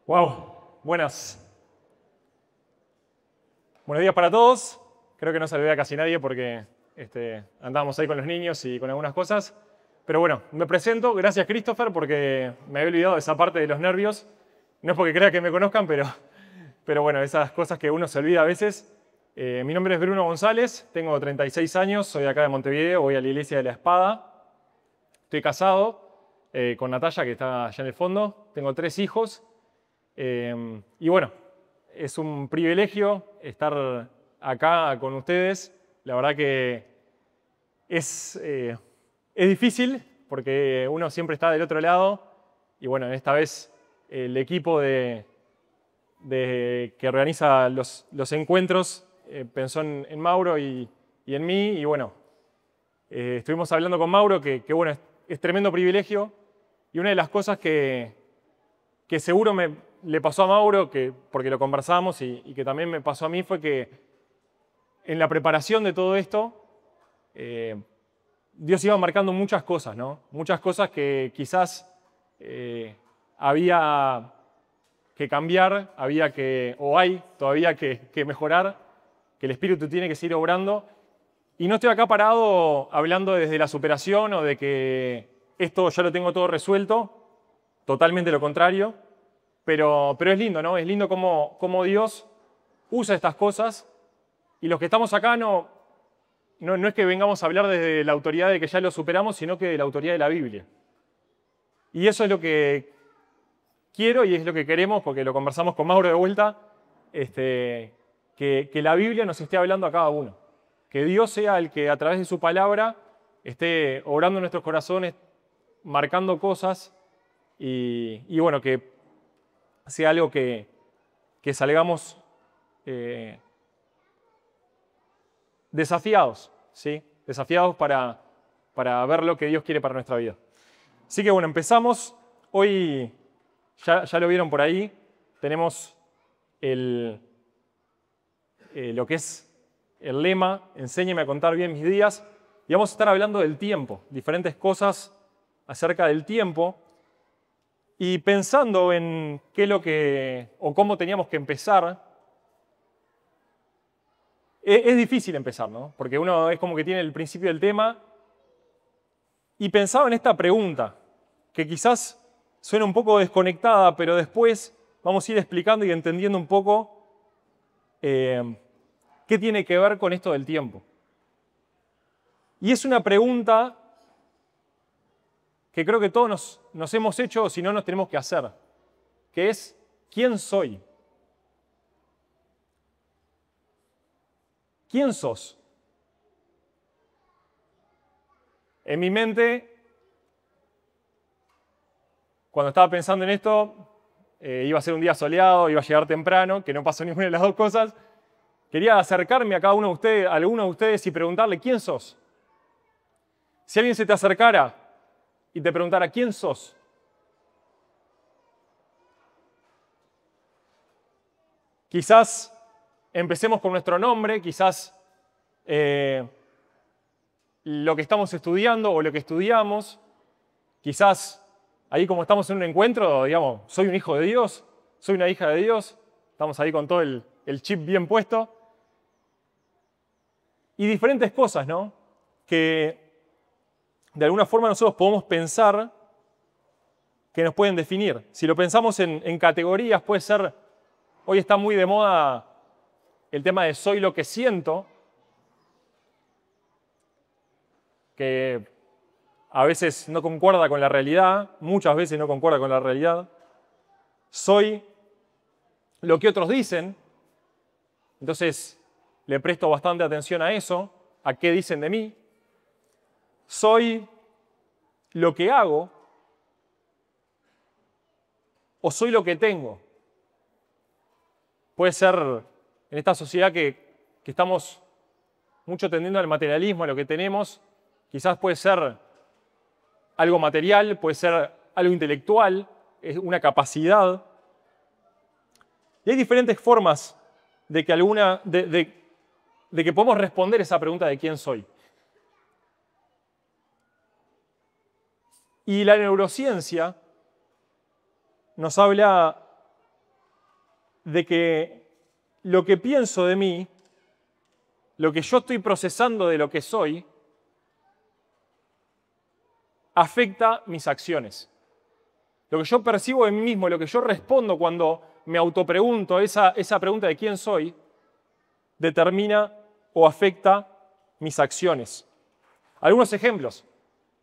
Wow, buenos días para todos. Creo que no saludé a casi nadie porque andábamos ahí con los niños y con algunas cosas. Pero bueno, me presento. Gracias, Christopher, porque me había olvidado de esa parte de los nervios. No es porque crea que me conozcan, pero bueno, esas cosas que uno se olvida a veces. Mi nombre es Bruno González, tengo 36 años, soy de acá de Montevideo, voy a la Iglesia de la Espada. Estoy casado con Natalia, que está allá en el fondo. Tengo 3 hijos. Y bueno, es un privilegio estar acá con ustedes. La verdad que es difícil porque uno siempre está del otro lado. Y bueno, esta vez el equipo que organiza los encuentros pensó en Mauro y en mí. Y bueno, estuvimos hablando con Mauro que bueno, es tremendo privilegio. Y una de las cosas que seguro le pasó a Mauro, porque lo conversamos y que también me pasó a mí, fue que en la preparación de todo esto, Dios iba marcando muchas cosas, ¿no? Muchas cosas que quizás había que cambiar, o hay todavía que mejorar, que el Espíritu tiene que seguir obrando. Y no estoy acá parado hablando desde la superación o de que esto ya lo tengo todo resuelto, totalmente lo contrario. Pero es lindo, ¿no? Es lindo cómo Dios usa estas cosas. Y los que estamos acá no es que vengamos a hablar desde la autoridad de que ya lo superamos, sino que de la autoridad de la Biblia. Y eso es lo que quiero y es lo que queremos, porque lo conversamos con Mauro de vuelta, que la Biblia nos esté hablando a cada uno. Que Dios sea el que a través de su palabra esté obrando en nuestros corazones, marcando cosas y bueno, que sea algo que salgamos desafiados, ¿sí? Desafiados para ver lo que Dios quiere para nuestra vida. Así que bueno, empezamos. Hoy, ya lo vieron por ahí, tenemos lo que es el lema, enséñeme a contar bien mis días, y vamos a estar hablando del tiempo, diferentes cosas acerca del tiempo. Y pensando en qué es lo o cómo teníamos que empezar, es difícil empezar, ¿no? Porque uno es como que tiene el principio del tema y pensaba en esta pregunta, que quizás suena un poco desconectada, pero después vamos a ir explicando y entendiendo un poco qué tiene que ver con esto del tiempo. Y es una pregunta que creo que todos nos hemos hecho, o si no, nos tenemos que hacer, que es, ¿quién soy? ¿Quién sos? En mi mente, cuando estaba pensando en esto, iba a ser un día soleado, iba a llegar temprano, que no pasó ninguna de las dos cosas. Quería acercarme a cada uno de ustedes, a alguno de ustedes y preguntarle, ¿quién sos? Si alguien se te acercara y te preguntara, ¿quién sos? Quizás empecemos con nuestro nombre, quizás lo que estamos estudiando o lo que estudiamos, quizás ahí como estamos en un encuentro, digamos, soy un hijo de Dios, soy una hija de Dios, estamos ahí con todo el chip bien puesto. Y diferentes cosas, ¿no? Que de alguna forma nosotros podemos pensar que nos pueden definir. Si lo pensamos en categorías, puede ser, hoy está muy de moda el tema de soy lo que siento, que a veces no concuerda con la realidad, muchas veces no concuerda con la realidad. Soy lo que otros dicen, entonces le presto bastante atención a eso, a qué dicen de mí. Soy lo que hago o soy lo que tengo. Puede ser en esta sociedad que estamos mucho tendiendo al materialismo, a lo que tenemos, quizás puede ser algo material, puede ser algo intelectual, es una capacidad. Y hay diferentes formas de que podemos responder esa pregunta de quién soy. Y la neurociencia nos habla de que lo que pienso de mí, lo que yo estoy procesando de lo que soy, afecta mis acciones. Lo que yo percibo de mí mismo, lo que yo respondo cuando me autopregunto esa pregunta de quién soy, determina o afecta mis acciones. Algunos ejemplos.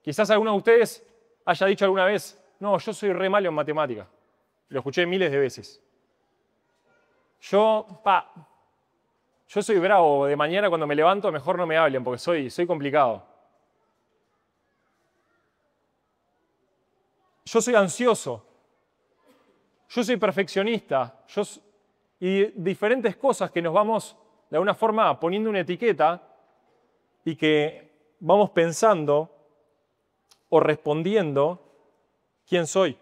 Quizás alguno de ustedes haya dicho alguna vez, no, yo soy re malo en matemática. Lo escuché miles de veces. Yo soy bravo, de mañana cuando me levanto mejor no me hablen porque soy complicado. Yo soy ansioso. Yo soy perfeccionista. Y diferentes cosas que nos vamos de alguna forma poniendo una etiqueta y que vamos pensando o respondiendo quién soy.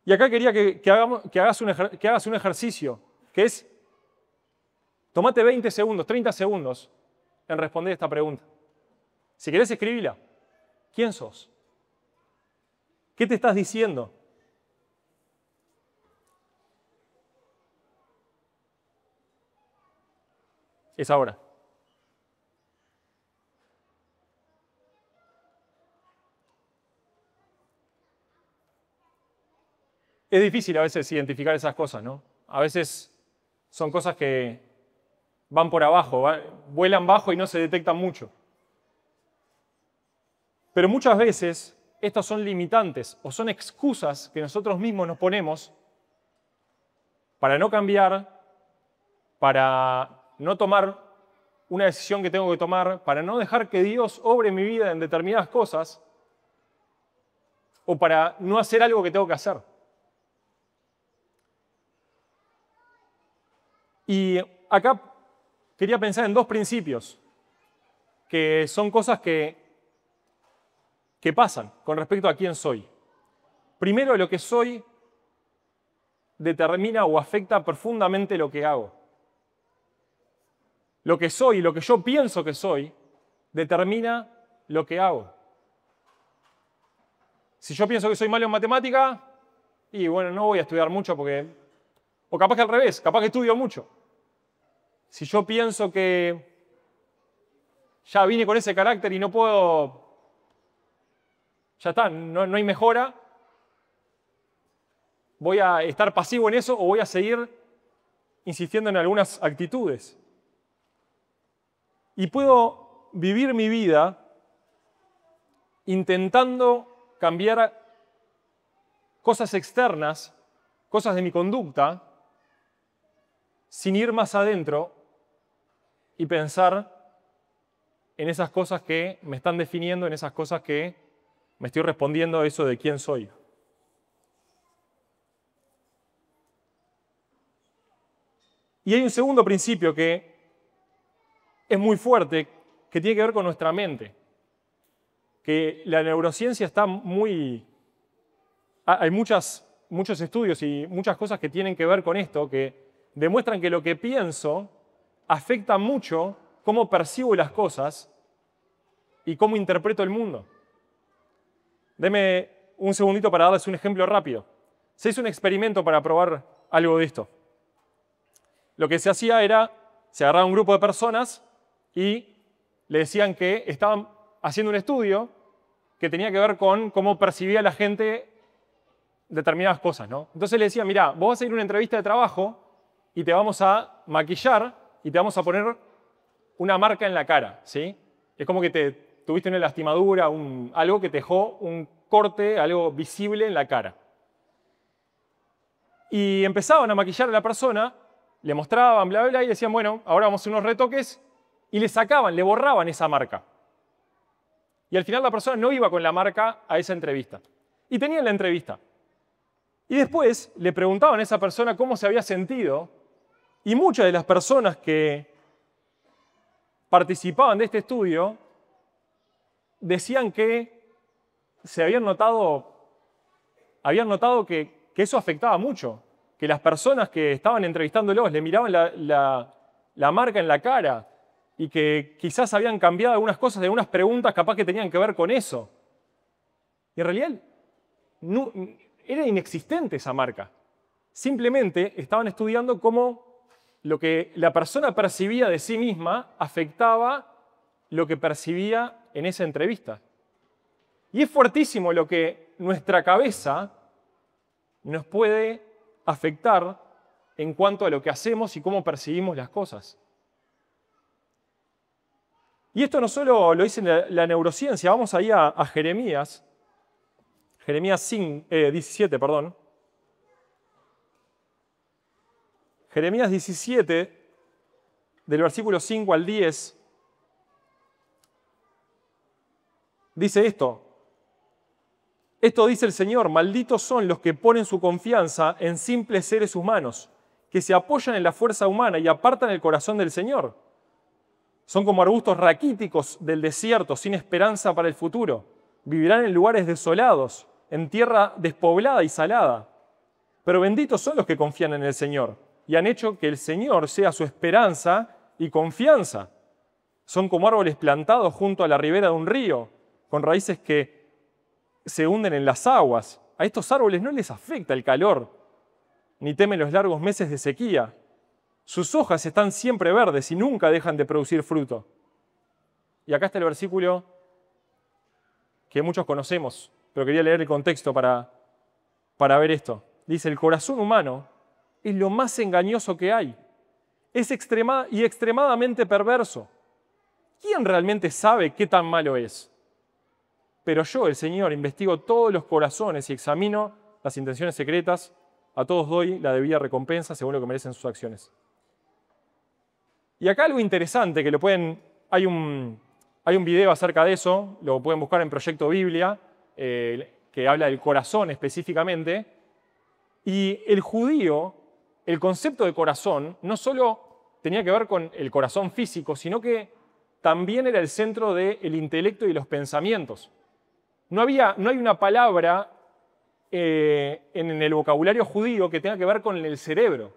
Y acá quería que hagas un ejercicio, que es, tomate 20 segundos, 30 segundos en responder esta pregunta. Si querés, escribila. ¿Quién sos? ¿Qué te estás diciendo? Es ahora. Es difícil a veces identificar esas cosas, ¿no? A veces son cosas que van por abajo, vuelan bajo y no se detectan mucho. Pero muchas veces estos son limitantes o son excusas que nosotros mismos nos ponemos para no cambiar, para no tomar una decisión que tengo que tomar, para no dejar que Dios obre en mi vida en determinadas cosas o para no hacer algo que tengo que hacer. Y acá quería pensar en dos principios, que son cosas que pasan con respecto a quién soy. Primero, lo que soy determina o afecta profundamente lo que hago. Lo que soy, lo que yo pienso que soy, determina lo que hago. Si yo pienso que soy malo en matemática, y bueno, no voy a estudiar mucho porque... O capaz que al revés, capaz que estudio mucho. Si yo pienso que ya vine con ese carácter y no puedo... Ya está, no hay mejora, voy a estar pasivo en eso o voy a seguir insistiendo en algunas actitudes. Y puedo vivir mi vida intentando cambiar cosas externas, cosas de mi conducta, sin ir más adentro y pensar en esas cosas que me están definiendo, en esas cosas que me estoy respondiendo a eso de quién soy. Y hay un segundo principio que es muy fuerte, que tiene que ver con nuestra mente. Que la neurociencia está muy... Hay muchos estudios y muchas cosas que tienen que ver con esto, que demuestran que lo que pienso afecta mucho cómo percibo las cosas y cómo interpreto el mundo. Deme un segundito para darles un ejemplo rápido. Se hizo un experimento para probar algo de esto. Lo que se hacía era, se agarraba un grupo de personas y le decían que estaban haciendo un estudio que tenía que ver con cómo percibía la gente determinadas cosas, ¿no? Entonces le decían, mira, vos vas a ir a una entrevista de trabajo y te vamos a maquillar y te vamos a poner una marca en la cara, ¿sí? Es como que tuviste una lastimadura, algo que te dejó un corte, algo visible en la cara. Y empezaban a maquillar a la persona, le mostraban, bla, bla, y decían, bueno, ahora vamos a hacer unos retoques, y le sacaban, le borraban esa marca. Y al final la persona no iba con la marca a esa entrevista. Y tenían la entrevista. Y después le preguntaban a esa persona cómo se había sentido, y muchas de las personas que participaban de este estudio decían que se habían notado que eso afectaba mucho, que las personas que estaban entrevistándolos le miraban la marca en la cara y que quizás habían cambiado algunas cosas de algunas preguntas capaz que tenían que ver con eso. Y en realidad era inexistente esa marca. Simplemente estaban estudiando cómo lo que la persona percibía de sí misma afectaba lo que percibía en esa entrevista. Y es fuertísimo lo que nuestra cabeza nos puede afectar en cuanto a lo que hacemos y cómo percibimos las cosas. Y esto no solo lo dice la neurociencia, vamos ahí a Jeremías, Jeremías 17, perdón. Jeremías 17, del versículo 5 al 10, dice esto. Esto dice el Señor: malditos son los que ponen su confianza en simples seres humanos, que se apoyan en la fuerza humana y apartan el corazón del Señor. Son como arbustos raquíticos del desierto, sin esperanza para el futuro. Vivirán en lugares desolados, en tierra despoblada y salada. Pero benditos son los que confían en el Señor y han hecho que el Señor sea su esperanza y confianza. Son como árboles plantados junto a la ribera de un río, con raíces que se hunden en las aguas. A estos árboles no les afecta el calor, ni temen los largos meses de sequía. Sus hojas están siempre verdes y nunca dejan de producir fruto. Y acá está el versículo que muchos conocemos, pero quería leer el contexto para ver esto. Dice: el corazón humano es lo más engañoso que hay. Es extremadamente perverso. ¿Quién realmente sabe qué tan malo es? Pero yo, el Señor, investigo todos los corazones y examino las intenciones secretas. A todos doy la debida recompensa según lo que merecen sus acciones. Y acá algo interesante, que hay un video acerca de eso, lo pueden buscar en Proyecto Biblia, que habla del corazón específicamente. Y el judío, el concepto de corazón, no solo tenía que ver con el corazón físico, sino que también era el centro del intelecto y los pensamientos. No hay una palabra en el vocabulario judío que tenga que ver con el cerebro.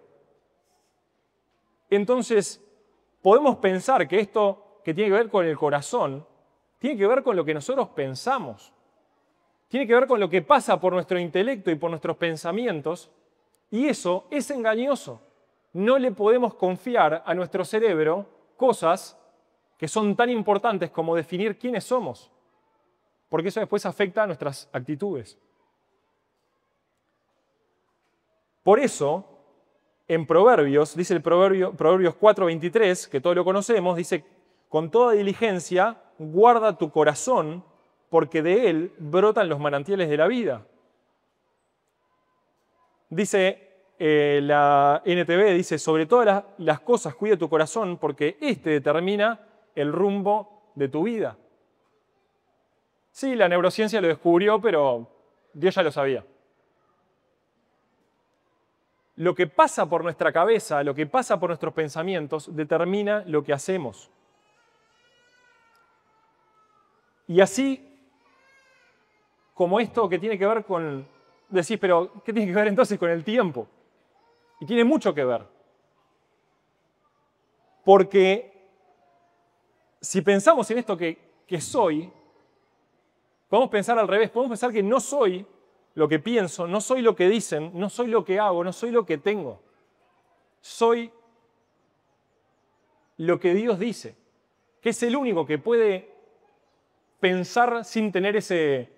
Entonces, podemos pensar que esto que tiene que ver con el corazón, tiene que ver con lo que nosotros pensamos. Tiene que ver con lo que pasa por nuestro intelecto y por nuestros pensamientos, y eso es engañoso. No le podemos confiar a nuestro cerebro cosas que son tan importantes como definir quiénes somos, porque eso después afecta a nuestras actitudes. Por eso, en Proverbios, dice el Proverbios 4:23, que todos lo conocemos, dice: con toda diligencia guarda tu corazón, porque de él brotan los manantiales de la vida. Dice la NTV, dice: sobre todas las cosas cuida tu corazón, porque este determina el rumbo de tu vida. Sí, la neurociencia lo descubrió, pero Dios ya lo sabía. Lo que pasa por nuestra cabeza, lo que pasa por nuestros pensamientos, determina lo que hacemos. Y así como esto que tiene que ver con... Decís, pero ¿qué tiene que ver entonces con el tiempo? Y tiene mucho que ver. Porque si pensamos en esto que soy, podemos pensar al revés, podemos pensar que no soy lo que pienso, no soy lo que dicen, no soy lo que hago, no soy lo que tengo. Soy lo que Dios dice, que es el único que puede pensar sin tener ese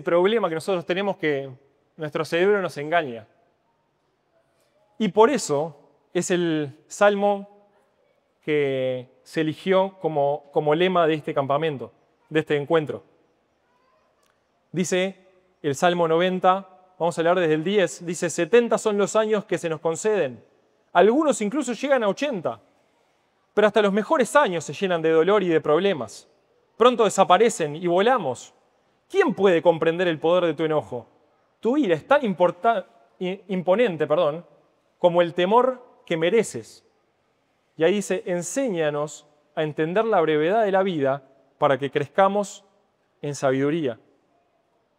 problema que nosotros tenemos, que nuestro cerebro nos engaña. Y por eso es el salmo que se eligió como lema de este campamento, de este encuentro. Dice el Salmo 90, vamos a leer desde el 10, dice: 70 son los años que se nos conceden. Algunos incluso llegan a 80, pero hasta los mejores años se llenan de dolor y de problemas. Pronto desaparecen y volamos. ¿Quién puede comprender el poder de tu enojo? Tu ira es tan imponente, como el temor que mereces. Y ahí dice: enséñanos a entender la brevedad de la vida para que crezcamos en sabiduría.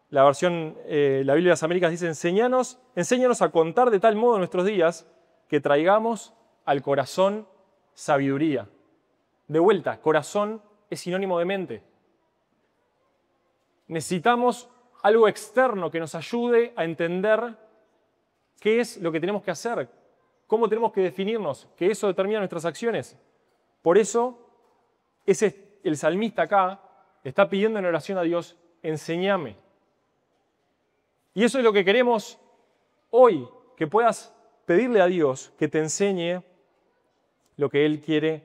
La versión, la Biblia de las Américas dice: enséñanos a contar de tal modo nuestros días que traigamos al corazón sabiduría. De vuelta, corazón es sinónimo de mente. Necesitamos algo externo que nos ayude a entender qué es lo que tenemos que hacer, cómo tenemos que definirnos, que eso determina nuestras acciones. Por eso, el salmista acá está pidiendo en oración a Dios, enséñame. Y eso es lo que queremos hoy, que puedas pedirle a Dios que te enseñe lo que Él quiere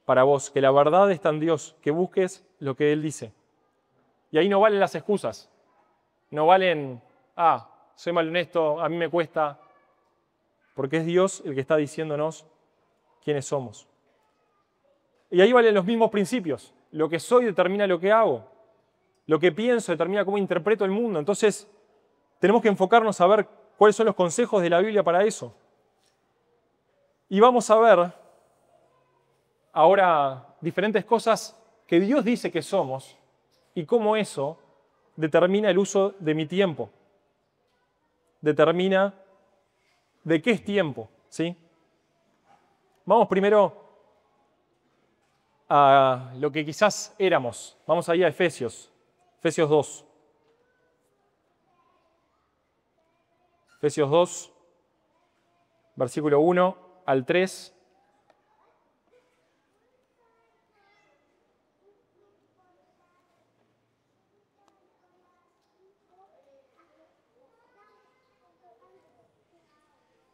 para vos, que la verdad está en Dios, que busques lo que Él dice. Y ahí no valen las excusas, no valen, soy mal honesto, a mí me cuesta, porque es Dios el que está diciéndonos quiénes somos. Y ahí valen los mismos principios. Lo que soy determina lo que hago. Lo que pienso determina cómo interpreto el mundo. Entonces, tenemos que enfocarnos a ver cuáles son los consejos de la Biblia para eso. Y vamos a ver ahora diferentes cosas que Dios dice que somos y cómo eso determina el uso de mi tiempo. Determina de qué es tiempo, ¿sí? Vamos primero a lo que quizás éramos. Vamos ahí a Efesios 2. Efesios 2, versículo 1 al 3.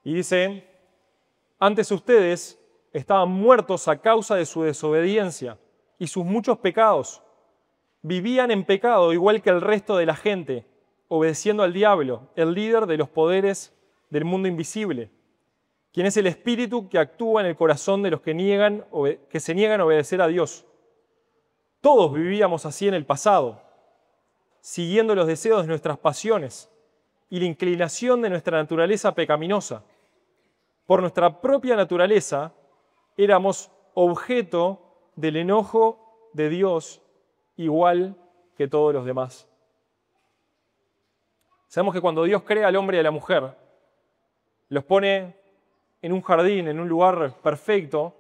Y dice, antes ustedes estaban muertos a causa de su desobediencia y sus muchos pecados. Vivían en pecado igual que el resto de la gente, obedeciendo al diablo, el líder de los poderes del mundo invisible, quien es el espíritu que actúa en el corazón de los que se niegan a obedecer a Dios. Todos vivíamos así en el pasado, siguiendo los deseos de nuestras pasiones y la inclinación de nuestra naturaleza pecaminosa. Por nuestra propia naturaleza, éramos objeto del enojo de Dios igual que todos los demás. Sabemos que cuando Dios crea al hombre y a la mujer, los pone en un jardín, en un lugar perfecto,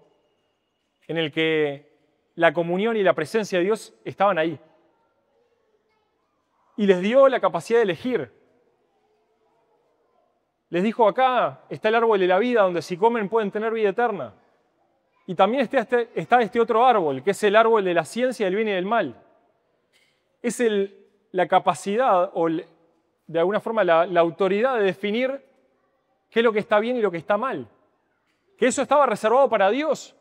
en el que la comunión y la presencia de Dios estaban ahí. Y les dio la capacidad de elegir. Les dijo, acá está el árbol de la vida, donde si comen pueden tener vida eterna. Y también está este otro árbol, que es el árbol de la ciencia del bien y del mal. Es la capacidad, o de alguna forma la autoridad de definir qué es lo que está bien y lo que está mal. Que eso estaba reservado para Dios.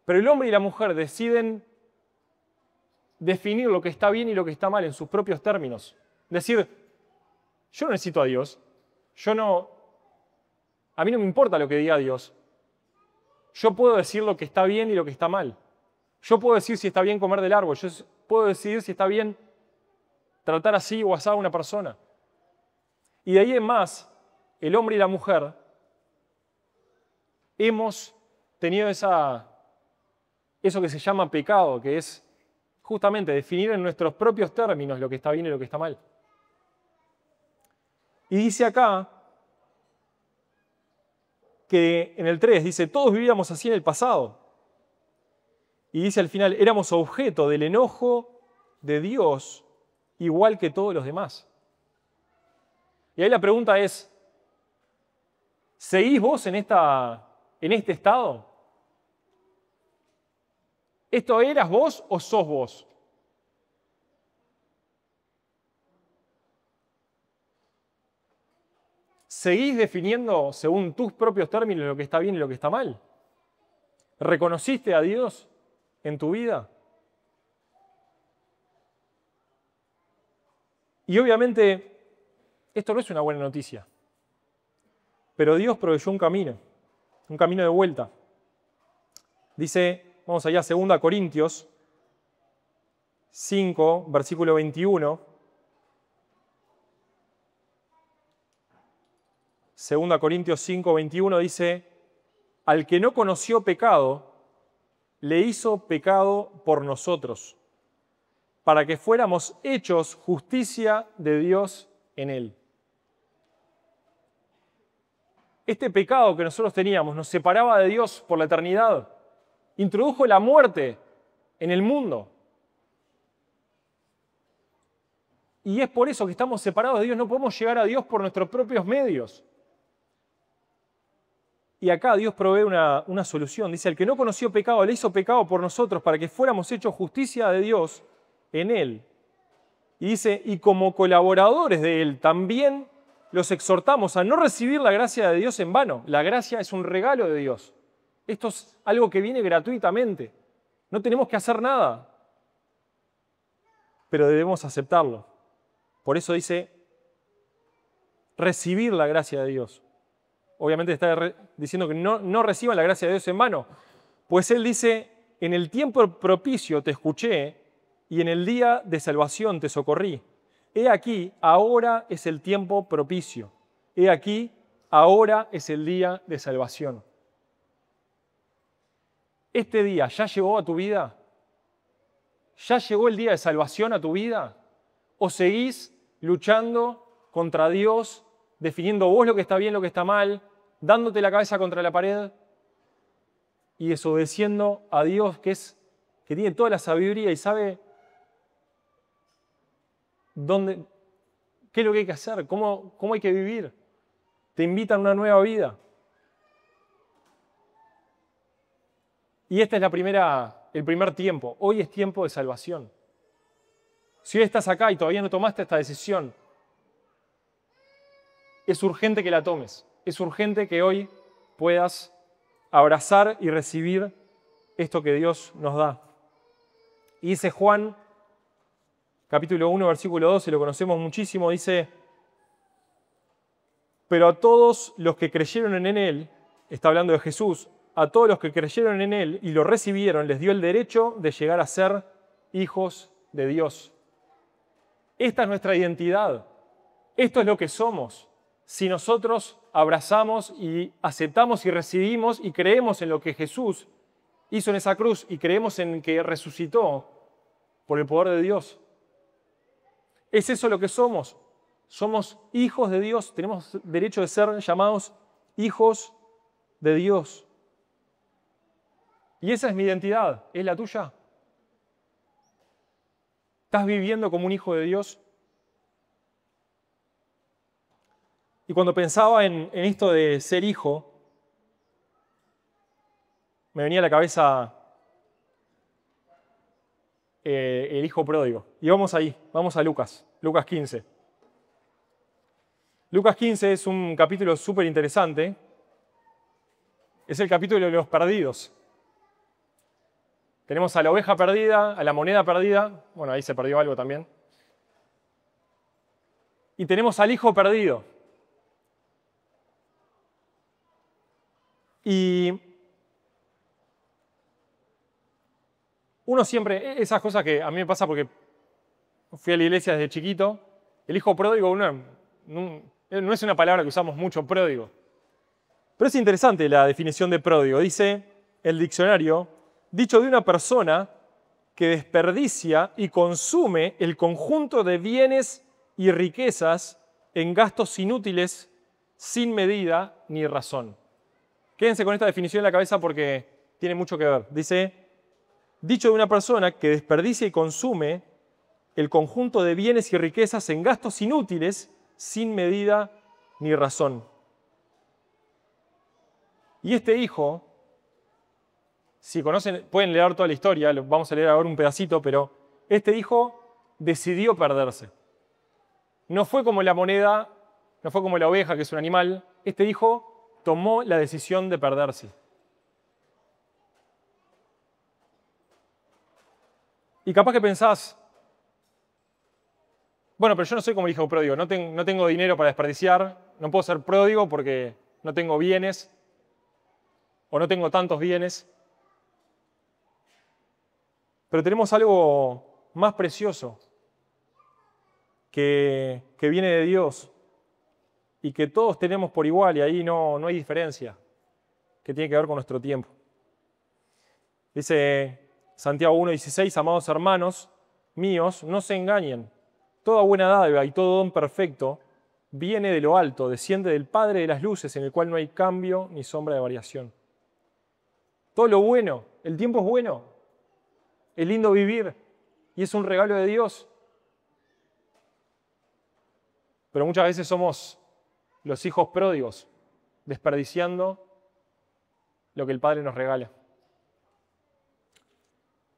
Pero el hombre y la mujer deciden definir lo que está bien y lo que está mal en sus propios términos. Decir, yo no necesito a Dios. A mí no me importa lo que diga Dios. Yo puedo decir lo que está bien y lo que está mal. Yo puedo decir si está bien comer del árbol. Yo puedo decidir si está bien tratar así o así a una persona. Y de ahí en más, el hombre y la mujer hemos tenido eso que se llama pecado, que es justamente definir en nuestros propios términos lo que está bien y lo que está mal. Y dice acá que en el 3 dice, todos vivíamos así en el pasado. Y dice al final, éramos objeto del enojo de Dios igual que todos los demás. Y ahí la pregunta es, ¿seguís vos en este estado? ¿Esto eras vos o sos vos? ¿Seguís definiendo según tus propios términos lo que está bien y lo que está mal? ¿Reconociste a Dios en tu vida? Y obviamente, esto no es una buena noticia. Pero Dios proveyó un camino de vuelta. Dice, vamos allá, 2 Corintios 5, versículo 21. 2 Corintios 5, 21 dice, al que no conoció pecado, le hizo pecado por nosotros, para que fuéramos hechos justicia de Dios en él. Este pecado que nosotros teníamos nos separaba de Dios por la eternidad, introdujo la muerte en el mundo. Y es por eso que estamos separados de Dios, no podemos llegar a Dios por nuestros propios medios. Y acá Dios provee una solución. Dice, el que no conoció pecado, le hizo pecado por nosotros para que fuéramos hechos justicia de Dios en Él. Y dice, y como colaboradores de Él, también los exhortamos a no recibir la gracia de Dios en vano. La gracia es un regalo de Dios. Esto es algo que viene gratuitamente. No tenemos que hacer nada, pero debemos aceptarlo. Por eso dice, recibir la gracia de Dios. Obviamente está diciendo que no reciban la gracia de Dios en vano. Pues Él dice, en el tiempo propicio te escuché y en el día de salvación te socorrí. He aquí, ahora es el tiempo propicio. He aquí, ahora es el día de salvación. ¿Este día ya llegó a tu vida? ¿Ya llegó el día de salvación a tu vida? ¿O seguís luchando contra Dios, definiendo vos lo que está bien, lo que está mal, dándote la cabeza contra la pared y desobedeciendo a Dios que tiene toda la sabiduría y sabe qué es lo que hay que hacer, cómo hay que vivir? Te invita a una nueva vida. Y este es el primer tiempo. Hoy es tiempo de salvación. Si hoy estás acá y todavía no tomaste esta decisión, es urgente que la tomes. Es urgente que hoy puedas abrazar y recibir esto que Dios nos da. Y dice Juan, capítulo 1, versículo 12, lo conocemos muchísimo, dice, pero a todos los que creyeron en Él, está hablando de Jesús, a todos los que creyeron en Él y lo recibieron, les dio el derecho de llegar a ser hijos de Dios. Esta es nuestra identidad. Esto es lo que somos. Si nosotros abrazamos y aceptamos y recibimos y creemos en lo que Jesús hizo en esa cruz y creemos en que resucitó por el poder de Dios. ¿Es eso lo que somos? Somos hijos de Dios. Tenemos derecho de ser llamados hijos de Dios. Y esa es mi identidad. ¿Es la tuya? ¿Estás viviendo como un hijo de Dios? Y cuando pensaba en esto de ser hijo, me venía a la cabeza el hijo pródigo. Y vamos ahí, vamos a Lucas 15. Lucas 15 es un capítulo súper interesante. Es el capítulo de los perdidos. Tenemos a la oveja perdida, a la moneda perdida. Bueno, ahí se perdió algo también. Y tenemos al hijo perdido. Y uno siempre, esas cosas que a mí me pasa porque fui a la iglesia desde chiquito, el hijo pródigo no es una palabra que usamos mucho, pródigo. Pero es interesante la definición de pródigo. Dice el diccionario, dicho de una persona que desperdicia y consume el conjunto de bienes y riquezas en gastos inútiles sin medida ni razón. Quédense con esta definición en la cabeza porque tiene mucho que ver. Dice, dicho de una persona que desperdicia y consume el conjunto de bienes y riquezas en gastos inútiles sin medida ni razón. Y este hijo, si conocen, pueden leer toda la historia, vamos a leer ahora un pedacito, pero este hijo decidió perderse. No fue como la moneda, no fue como la oveja, que es un animal. Este hijo tomó la decisión de perderse. Y capaz que pensás, bueno, pero yo no soy como el hijo pródigo, no tengo dinero para desperdiciar, no puedo ser pródigo porque no tengo bienes o no tengo tantos bienes. Pero tenemos algo más precioso que viene de Dios y que todos tenemos por igual y ahí no hay diferencia, que tiene que ver con nuestro tiempo. Dice Santiago 1:16, amados hermanos míos, no se engañen. Toda buena dádiva y todo don perfecto viene de lo alto, desciende del Padre de las luces, en el cual no hay cambio ni sombra de variación. Todo lo bueno, el tiempo es bueno, es lindo vivir y es un regalo de Dios. Pero muchas veces somos los hijos pródigos, desperdiciando lo que el Padre nos regala.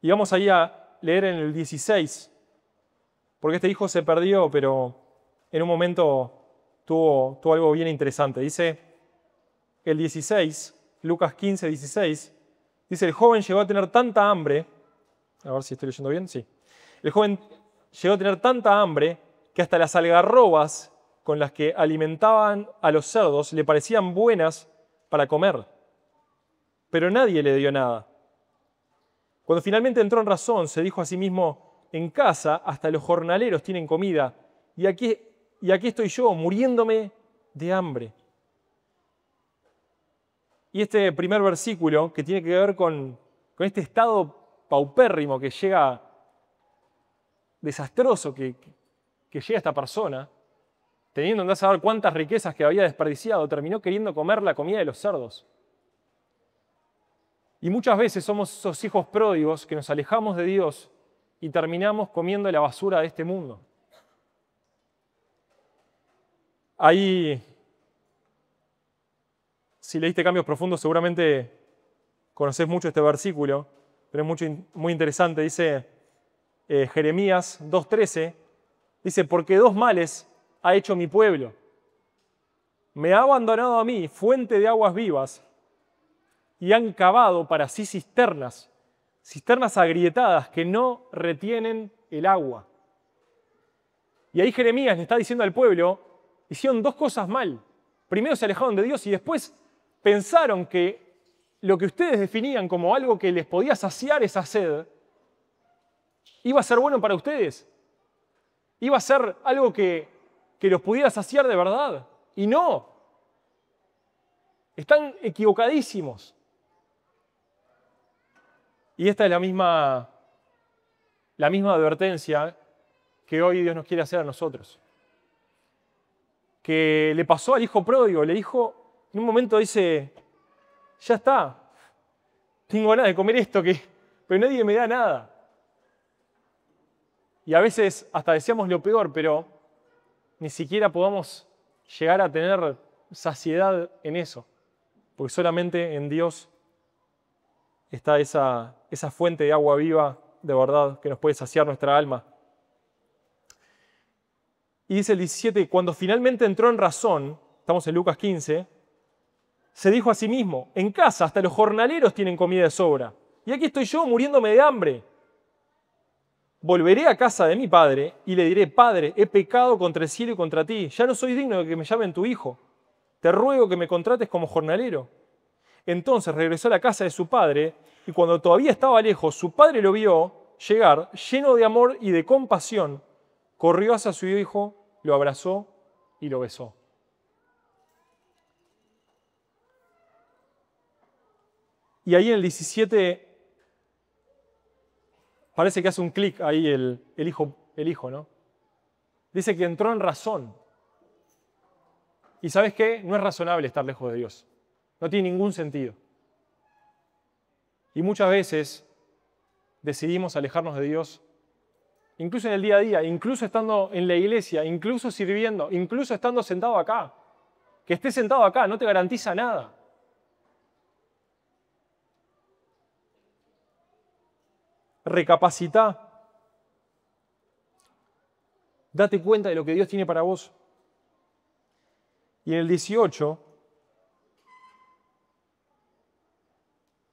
Y vamos ahí a leer en el 16, porque este hijo se perdió, pero en un momento tuvo algo bien interesante. Dice el 16, Lucas 15, 16, dice, el joven llegó a tener tanta hambre, a ver si estoy leyendo bien, sí. El joven llegó a tener tanta hambre que hasta las algarrobas con las que alimentaban a los cerdos le parecían buenas para comer. Pero nadie le dio nada. Cuando finalmente entró en razón, se dijo a sí mismo, en casa hasta los jornaleros tienen comida, y aquí estoy yo muriéndome de hambre. Y este primer versículo, que tiene que ver con este estado paupérrimo que llega, desastroso que llega esta persona, teniendo en saber cuántas riquezas que había desperdiciado, terminó queriendo comer la comida de los cerdos. Y muchas veces somos esos hijos pródigos que nos alejamos de Dios y terminamos comiendo la basura de este mundo. Ahí, si leíste Cambios Profundos, seguramente conoces mucho este versículo, pero es muy interesante. Dice Jeremías 2:13, dice, porque dos males ha hecho mi pueblo. Me ha abandonado a mí, fuente de aguas vivas, y han cavado para sí cisternas agrietadas que no retienen el agua. Y ahí Jeremías le está diciendo al pueblo, hicieron dos cosas mal. Primero se alejaron de Dios y después pensaron que lo que ustedes definían como algo que les podía saciar esa sed, iba a ser bueno para ustedes. Iba a ser algo que los pudiera saciar de verdad. Y no. Están equivocadísimos. Y esta es la misma advertencia que hoy Dios nos quiere hacer a nosotros. Que le pasó al hijo pródigo, le dijo, en un momento dice, ya está, tengo ganas de comer esto, pero nadie me da nada. Y a veces hasta deseamos lo peor, pero ni siquiera podamos llegar a tener saciedad en eso, porque solamente en Dios está esa fuente de agua viva de verdad que nos puede saciar nuestra alma. Y dice el 17, cuando finalmente entró en razón, estamos en Lucas 15, se dijo a sí mismo, en casa hasta los jornaleros tienen comida de sobra, y aquí estoy yo muriéndome de hambre. Volveré a casa de mi padre y le diré, Padre, he pecado contra el cielo y contra ti, ya no soy digno de que me llamen tu hijo. Te ruego que me contrates como jornalero. Entonces regresó a la casa de su padre, y cuando todavía estaba lejos, su padre lo vio llegar, lleno de amor y de compasión, corrió hacia su hijo, lo abrazó y lo besó. Y ahí en el 17 parece que hace un clic ahí el hijo, ¿no? Dice que entró en razón. Y ¿sabes qué? No es razonable estar lejos de Dios. No tiene ningún sentido. Y muchas veces decidimos alejarnos de Dios, incluso en el día a día, incluso estando en la iglesia, incluso sirviendo, incluso estando sentado acá. Que estés sentado acá no te garantiza nada. Recapacitá. Date cuenta de lo que Dios tiene para vos. Y en el 18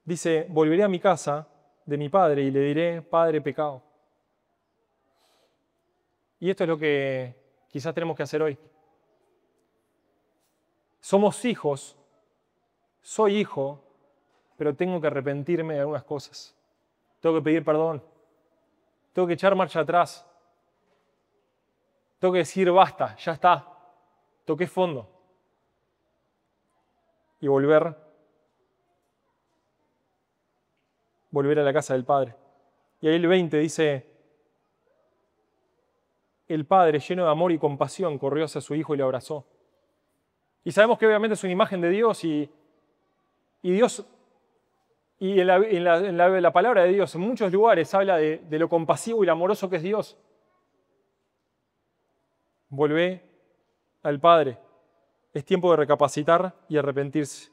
dice, volveré a mi casa de mi padre y le diré, Padre, pecado. Y esto es lo que quizás tenemos que hacer hoy. Somos hijos, soy hijo, pero tengo que arrepentirme de algunas cosas. Tengo que pedir perdón. Tengo que echar marcha atrás. Tengo que decir, basta, ya está. Toqué fondo. Y volver a la casa del Padre. Y ahí el 20 dice, el Padre, lleno de amor y compasión, corrió hacia su Hijo y le abrazó. Y sabemos que obviamente es una imagen de Dios y Dios, y en la palabra de Dios, en muchos lugares habla de lo compasivo y lo amoroso que es Dios. Volvé al Padre. Es tiempo de recapacitar y arrepentirse.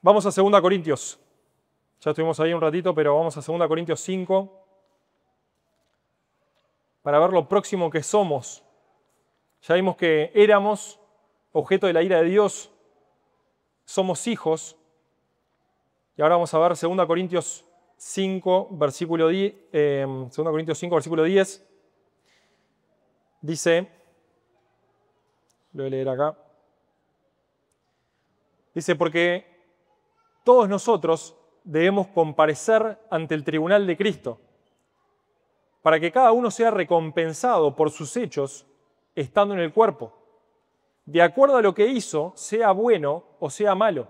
Vamos a 2 Corintios. Ya estuvimos ahí un ratito, pero vamos a 2 Corintios 5 para ver lo próximo que somos. Ya vimos que éramos objeto de la ira de Dios, somos hijos. Y ahora vamos a ver 2 Corintios 5, versículo 10. 2 Corintios 5, versículo 10. Dice, lo voy a leer acá. Dice, porque todos nosotros debemos comparecer ante el tribunal de Cristo, para que cada uno sea recompensado por sus hechos estando en el cuerpo, de acuerdo a lo que hizo, sea bueno o sea malo.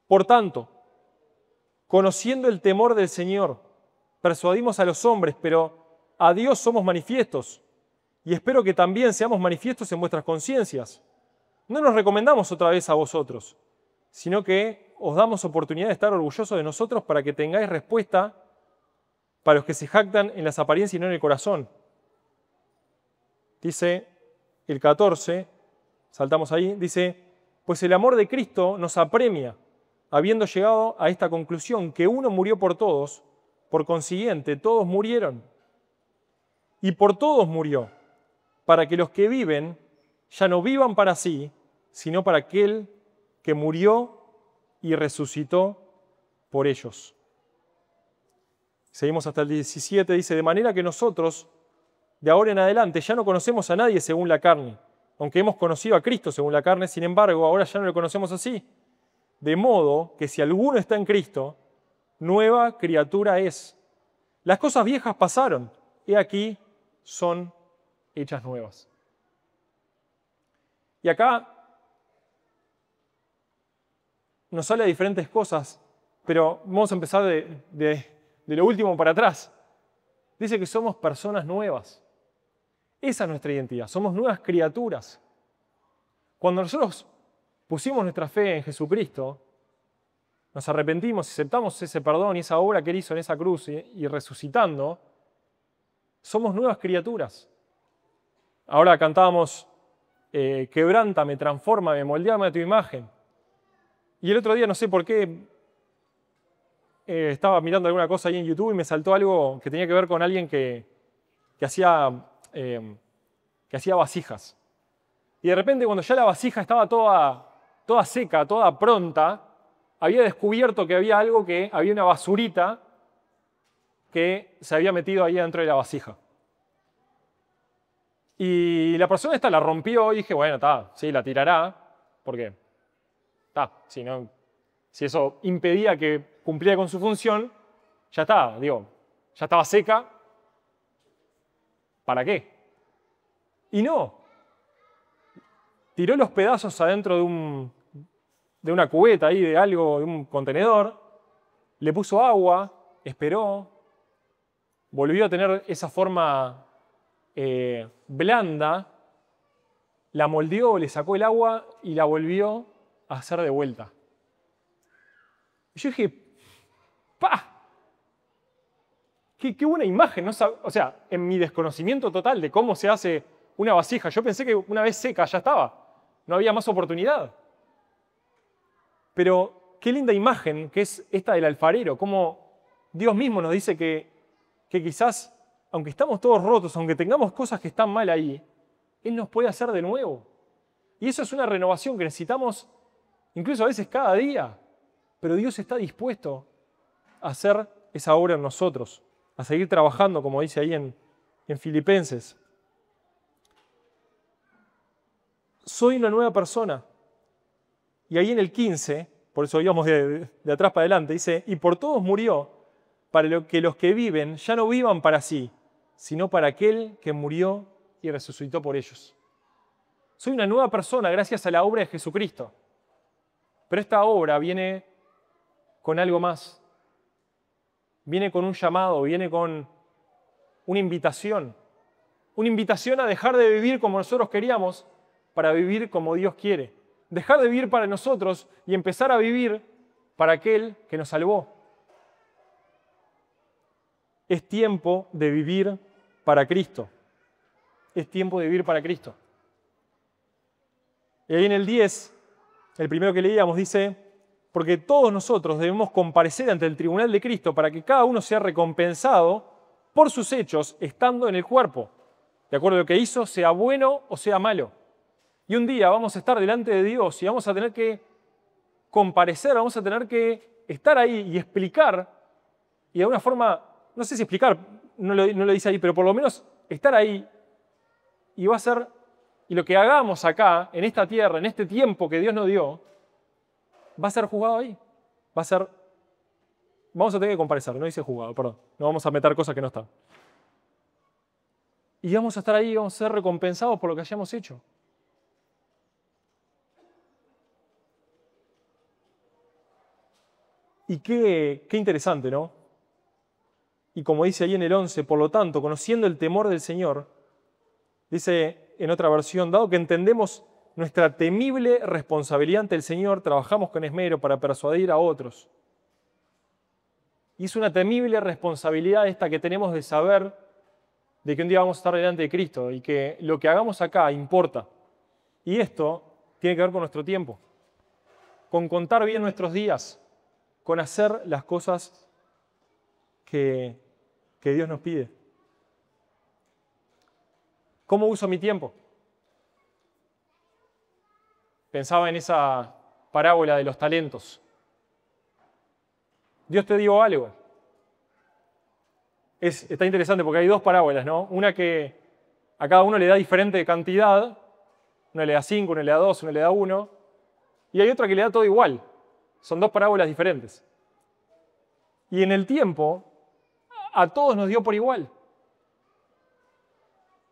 Por tanto, conociendo el temor del Señor, persuadimos a los hombres, pero a Dios somos manifiestos, y espero que también seamos manifiestos en vuestras conciencias. No nos recomendamos otra vez a vosotros, sino que os damos oportunidad de estar orgullosos de nosotros para que tengáis respuesta para los que se jactan en las apariencias y no en el corazón. Dice el 14, saltamos ahí, dice, pues el amor de Cristo nos apremia, habiendo llegado a esta conclusión, que uno murió por todos, por consiguiente, todos murieron. Y por todos murió, para que los que viven ya no vivan para sí, sino para aquel que murió y resucitó por ellos. Seguimos hasta el 17, dice, de manera que nosotros, de ahora en adelante, ya no conocemos a nadie según la carne, aunque hemos conocido a Cristo según la carne, sin embargo, ahora ya no lo conocemos así. De modo que si alguno está en Cristo, nueva criatura es. Las cosas viejas pasaron, he aquí, son hechas nuevas. Y acá nos habla de diferentes cosas, pero vamos a empezar de lo último para atrás. Dice que somos personas nuevas. Esa es nuestra identidad, somos nuevas criaturas. Cuando nosotros pusimos nuestra fe en Jesucristo, nos arrepentimos y aceptamos ese perdón y esa obra que Él hizo en esa cruz y resucitando, somos nuevas criaturas. Ahora cantábamos, quebrántame, transfórmame, moldeame a tu imagen. Y el otro día, no sé por qué, estaba mirando alguna cosa ahí en YouTube y me saltó algo que tenía que ver con alguien que hacía vasijas. Y de repente, cuando ya la vasija estaba toda seca, toda pronta, había descubierto que había había una basurita que se había metido ahí dentro de la vasija. Y la persona esta la rompió y dije, bueno, sí, la tirará, porque si eso impedía que cumpliera con su función, ya está, ya estaba seca, ¿para qué? Y no, tiró los pedazos adentro de una cubeta ahí, de algo, de un contenedor, le puso agua, esperó, volvió a tener esa forma blanda, la moldeó, le sacó el agua y la volvió a hacer de vuelta. Y yo dije, ¡pah! ¡Qué buena imagen! ¿No? O sea, en mi desconocimiento total de cómo se hace una vasija, yo pensé que una vez seca ya estaba, no había más oportunidad. Pero qué linda imagen que es esta del alfarero, cómo Dios mismo nos dice que quizás, aunque estamos todos rotos, aunque tengamos cosas que están mal ahí, Él nos puede hacer de nuevo. Y eso es una renovación que necesitamos incluso a veces cada día. Pero Dios está dispuesto a hacer esa obra en nosotros, a seguir trabajando, como dice ahí en Filipenses. Soy una nueva persona. Y ahí en el 15, por eso íbamos de atrás para adelante, dice, y por todos murió, para que los que viven ya no vivan para sí, sino para aquel que murió y resucitó por ellos. Soy una nueva persona gracias a la obra de Jesucristo. Pero esta obra viene con algo más. Viene con un llamado, viene con una invitación. Una invitación a dejar de vivir como nosotros queríamos para vivir como Dios quiere. Dejar de vivir para nosotros y empezar a vivir para aquel que nos salvó. Es tiempo de vivir para Cristo. es tiempo de vivir para Cristo. Y ahí en el 10, el primero que leíamos dice, porque todos nosotros debemos comparecer ante el tribunal de Cristo para que cada uno sea recompensado por sus hechos estando en el cuerpo, de acuerdo a lo que hizo, sea bueno o sea malo. Y un día vamos a estar delante de Dios y vamos a tener que comparecer, vamos a tener que estar ahí y explicar, y de alguna forma, no sé si explicar, no lo dice ahí, pero por lo menos estar ahí, y va a ser, y lo que hagamos acá, en esta tierra, en este tiempo que Dios nos dio, va a ser juzgado ahí. Vamos a tener que comparecer, no dice juzgado, perdón, no vamos a meter cosas que no están. Y vamos a estar ahí, vamos a ser recompensados por lo que hayamos hecho. Y qué interesante, ¿no? Y como dice ahí en el 11, por lo tanto, conociendo el temor del Señor, dice en otra versión, dado que entendemos nuestra temible responsabilidad ante el Señor, trabajamos con esmero para persuadir a otros. Y es una temible responsabilidad esta que tenemos de saber de que un día vamos a estar delante de Cristo y que lo que hagamos acá importa. Y esto tiene que ver con nuestro tiempo, con contar bien nuestros días, con hacer las cosas que Dios nos pide. ¿Cómo uso mi tiempo? Pensaba en esa parábola de los talentos. Dios te dio algo. Está interesante porque hay dos parábolas, ¿no? Una que a cada uno le da diferente cantidad, uno le da 5, uno le da 2, uno le da 1, y hay otra que le da todo igual. Son dos parábolas diferentes. Y en el tiempo, a todos nos dio por igual.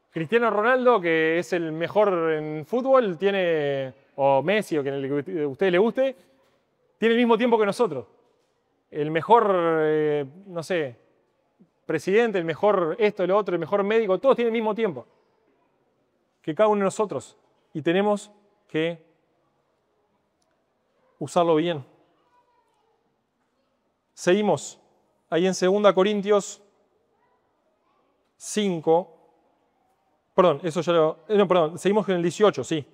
Cristiano Ronaldo, que es el mejor en fútbol, o Messi, o que a usted le guste, tiene el mismo tiempo que nosotros. El mejor, no sé, presidente, el mejor esto, el otro, el mejor médico, todos tienen el mismo tiempo que cada uno de nosotros. Y tenemos que usarlo bien. Seguimos ahí en 2 Corintios 5. Perdón, eso ya lo... No, perdón, seguimos con el 18, sí.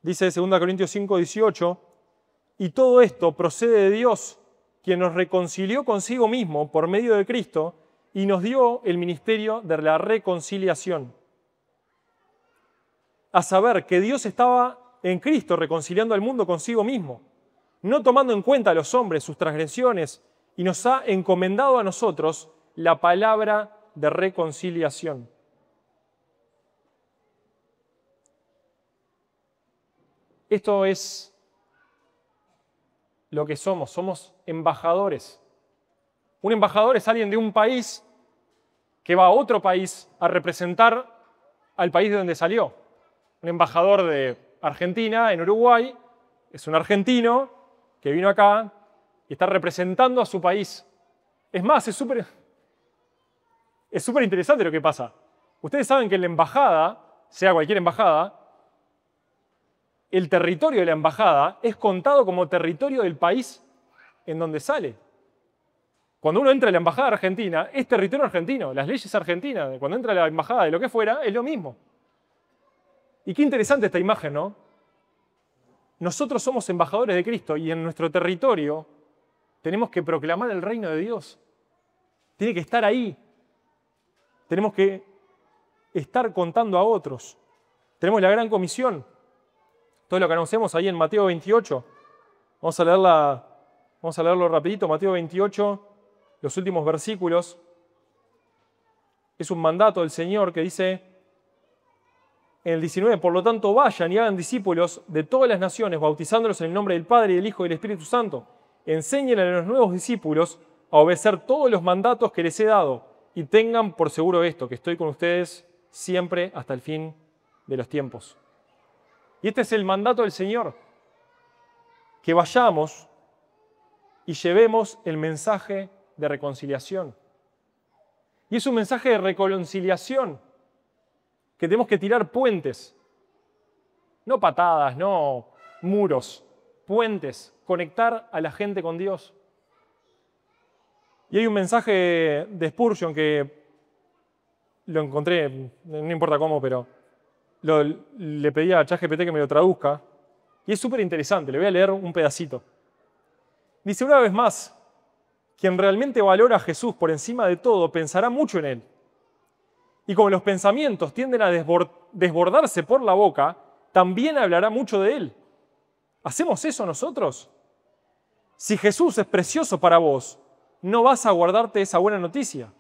Dice 2 Corintios 5, 18. Y todo esto procede de Dios, quien nos reconcilió consigo mismo por medio de Cristo y nos dio el ministerio de la reconciliación. A saber, que Dios estaba en Cristo reconciliando al mundo consigo mismo, no tomando en cuenta a los hombres sus transgresiones, y nos ha encomendado a nosotros la palabra de reconciliación. Esto es lo que somos embajadores. Un embajador es alguien de un país que va a otro país a representar al país de donde salió. Un embajador de Argentina en Uruguay es un argentino que vino acá y está representando a su país. Es más, es súper interesante lo que pasa. Ustedes saben que en la embajada, sea cualquier embajada, el territorio de la embajada es contado como territorio del país en donde sale. Cuando uno entra a la embajada argentina, es territorio argentino, las leyes argentinas. Cuando entra a la embajada de lo que fuera, es lo mismo. Y qué interesante esta imagen, ¿no? Nosotros somos embajadores de Cristo y en nuestro territorio tenemos que proclamar el reino de Dios. Tiene que estar ahí. Tenemos que estar contando a otros. Tenemos la gran comisión. Todo lo que anunciamos ahí en Mateo 28. Vamos a leerlo rapidito. Mateo 28, los últimos versículos. Es un mandato del Señor que dice en el 19, por lo tanto vayan y hagan discípulos de todas las naciones, bautizándolos en el nombre del Padre, y del Hijo y del Espíritu Santo. Enseñen a los nuevos discípulos a obedecer todos los mandatos que les he dado y tengan por seguro esto, que estoy con ustedes siempre hasta el fin de los tiempos. Y este es el mandato del Señor, que vayamos y llevemos el mensaje de reconciliación. Y es un mensaje de reconciliación, que tenemos que tirar puentes, no patadas, no muros, puentes, conectar a la gente con Dios. Y hay un mensaje de Spurgeon que lo encontré, no importa cómo, pero le pedí a ChatGPT que me lo traduzca. Y es súper interesante, le voy a leer un pedacito. Dice, una vez más, quien realmente valora a Jesús por encima de todo, pensará mucho en él. Y como los pensamientos tienden a desbordarse por la boca, también hablará mucho de él. ¿Hacemos eso nosotros? Si Jesús es precioso para vos, no vas a guardarte esa buena noticia.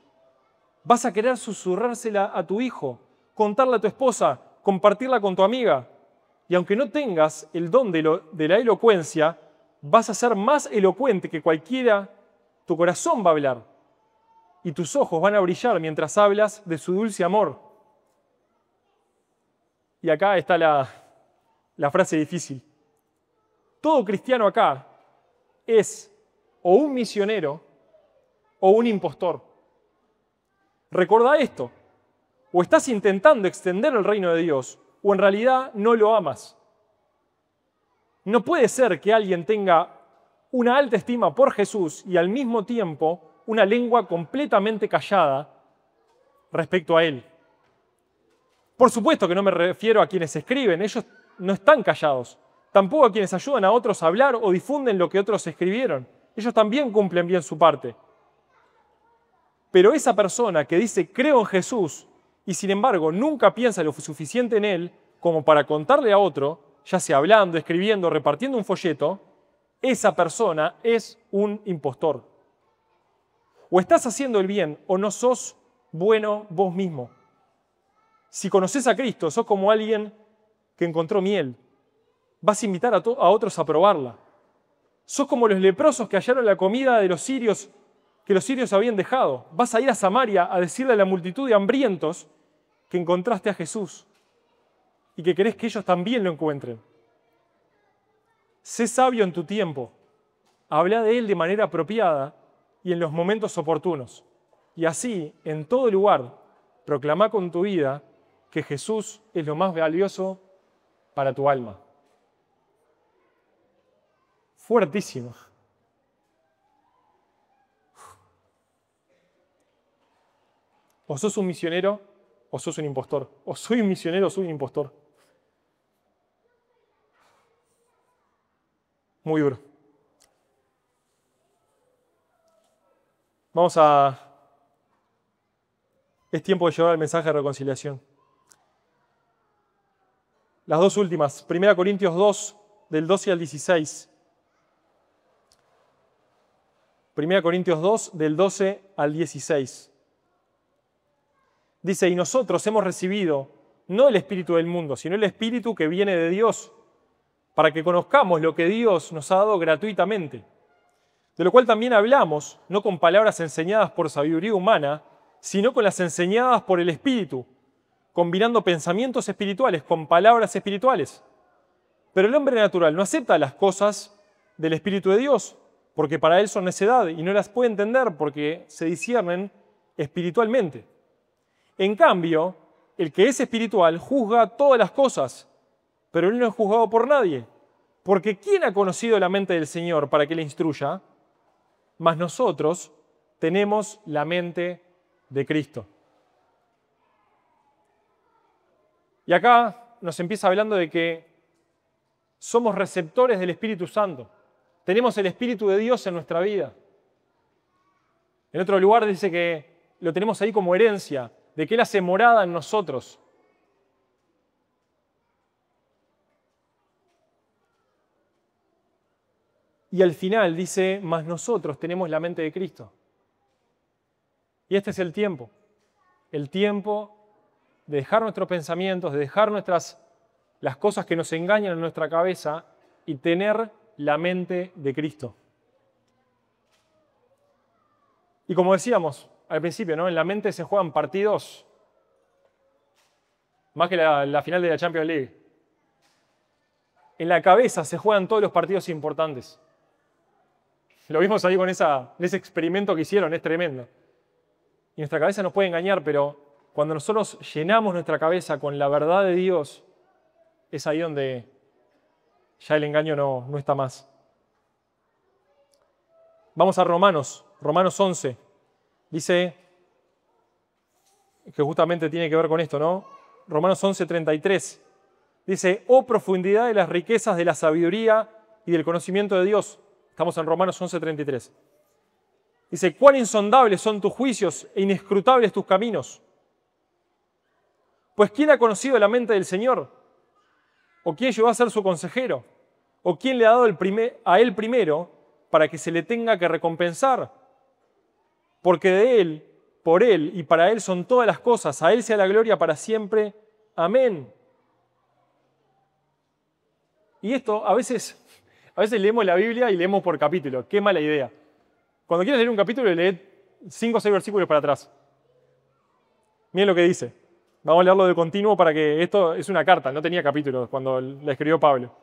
Vas a querer susurrársela a tu hijo, contarla a tu esposa, compartirla con tu amiga. Y aunque no tengas el don de la elocuencia, vas a ser más elocuente que cualquiera. Tu corazón va a hablar y tus ojos van a brillar mientras hablas de su dulce amor. Y acá está la frase difícil. Todo cristiano acá es o un misionero o un impostor. Recordá esto. O estás intentando extender el reino de Dios, o en realidad no lo amas. No puede ser que alguien tenga una alta estima por Jesús y al mismo tiempo una lengua completamente callada respecto a Él. Por supuesto que no me refiero a quienes escriben, ellos no están callados. Tampoco a quienes ayudan a otros a hablar o difunden lo que otros escribieron. Ellos también cumplen bien su parte. Pero esa persona que dice creo en Jesús y sin embargo nunca piensa lo suficiente en Él como para contarle a otro, ya sea hablando, escribiendo, repartiendo un folleto, esa persona es un impostor. O estás haciendo el bien o no sos bueno vos mismo. Si conoces a Cristo, sos como alguien que encontró miel. Vas a invitar a otros a probarla. Sos como los leprosos que hallaron la comida de los sirios que los sirios habían dejado. Vas a ir a Samaria a decirle a la multitud de hambrientos que encontraste a Jesús y que querés que ellos también lo encuentren. Sé sabio en tu tiempo. Habla de Él de manera apropiada y en los momentos oportunos. Y así, en todo lugar, proclama con tu vida que Jesús es lo más valioso para tu alma. Fuertísimo. O sos un misionero o sos un impostor. O soy un misionero o soy un impostor. Muy duro. Es tiempo de llevar el mensaje de reconciliación. Las dos últimas. 1 Corintios 2, del 12 al 16. 1 Corintios 2, del 12 al 16. Dice, y nosotros hemos recibido no el espíritu del mundo, sino el espíritu que viene de Dios, para que conozcamos lo que Dios nos ha dado gratuitamente. De lo cual también hablamos, no con palabras enseñadas por sabiduría humana, sino con las enseñadas por el Espíritu, combinando pensamientos espirituales con palabras espirituales. Pero el hombre natural no acepta las cosas del Espíritu de Dios, porque para él son necedad y no las puede entender porque se disciernen espiritualmente. En cambio, el que es espiritual juzga todas las cosas, pero él no es juzgado por nadie. Porque ¿quién ha conocido la mente del Señor para que le instruya? Mas nosotros tenemos la mente de Cristo. Y acá nos empieza hablando de que somos receptores del Espíritu Santo. Tenemos el Espíritu de Dios en nuestra vida. En otro lugar dice que lo tenemos ahí como herencia, de que Él hace morada en nosotros. Y al final dice, mas nosotros tenemos la mente de Cristo. Y este es el tiempo de dejar nuestros pensamientos, de dejar las cosas que nos engañan en nuestra cabeza y tener la mente de Cristo. Y como decíamos al principio, ¿no? En la mente se juegan partidos más que la final de la Champions League. En la cabeza se juegan todos los partidos importantes. Lo vimos ahí con ese experimento que hicieron, es tremendo. Y nuestra cabeza nos puede engañar, pero cuando nosotros llenamos nuestra cabeza con la verdad de Dios, es ahí donde ya el engaño no está más. Vamos a Romanos 11. Dice, que justamente tiene que ver con esto, ¿no? Romanos 11:33. Dice, oh profundidad de las riquezas de la sabiduría y del conocimiento de Dios. Estamos en Romanos 11:33. Dice, cuán insondables son tus juicios e inescrutables tus caminos. Pues ¿quién ha conocido la mente del Señor? ¿O quién llegó a ser su consejero? ¿O quién le ha dado a él primero para que se le tenga que recompensar? Porque de él, por él y para él son todas las cosas. A él sea la gloria para siempre. Amén. Y esto a veces leemos la Biblia y leemos por capítulo. Qué mala idea. Cuando quieres leer un capítulo, lee 5 o 6 versículos para atrás. Miren lo que dice. Vamos a leerlo de continuo para que esto es una carta, no tenía capítulos cuando la escribió Pablo.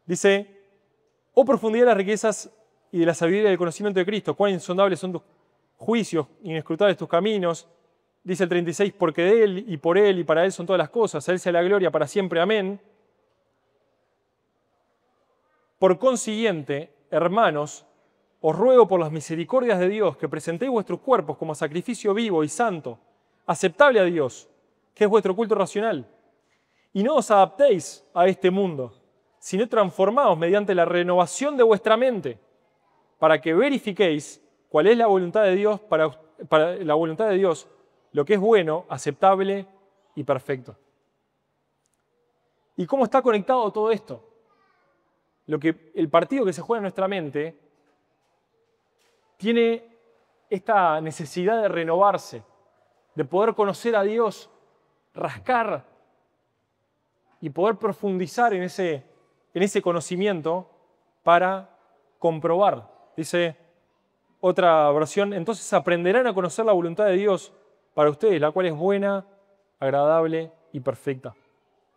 Dice, oh profundidad de las riquezas y de la sabiduría y del conocimiento de Cristo, cuán insondables son tus juicios, inescrutables tus caminos. Dice el 36, porque de él y por él y para él son todas las cosas, a él sea la gloria para siempre. Amén. Por consiguiente, hermanos, os ruego por las misericordias de Dios que presentéis vuestros cuerpos como sacrificio vivo y santo, aceptable a Dios, que es vuestro culto racional. Y no os adaptéis a este mundo, sino transformaos mediante la renovación de vuestra mente, para que verifiquéis cuál es la voluntad de Dios, para la voluntad de Dios, lo que es bueno, aceptable y perfecto. ¿Y cómo está conectado todo esto? El partido que se juega en nuestra mente tiene esta necesidad de renovarse, de poder conocer a Dios, rascar y poder profundizar en ese conocimiento para comprobar. Dice otra versión, entonces aprenderán a conocer la voluntad de Dios para ustedes, la cual es buena, agradable y perfecta.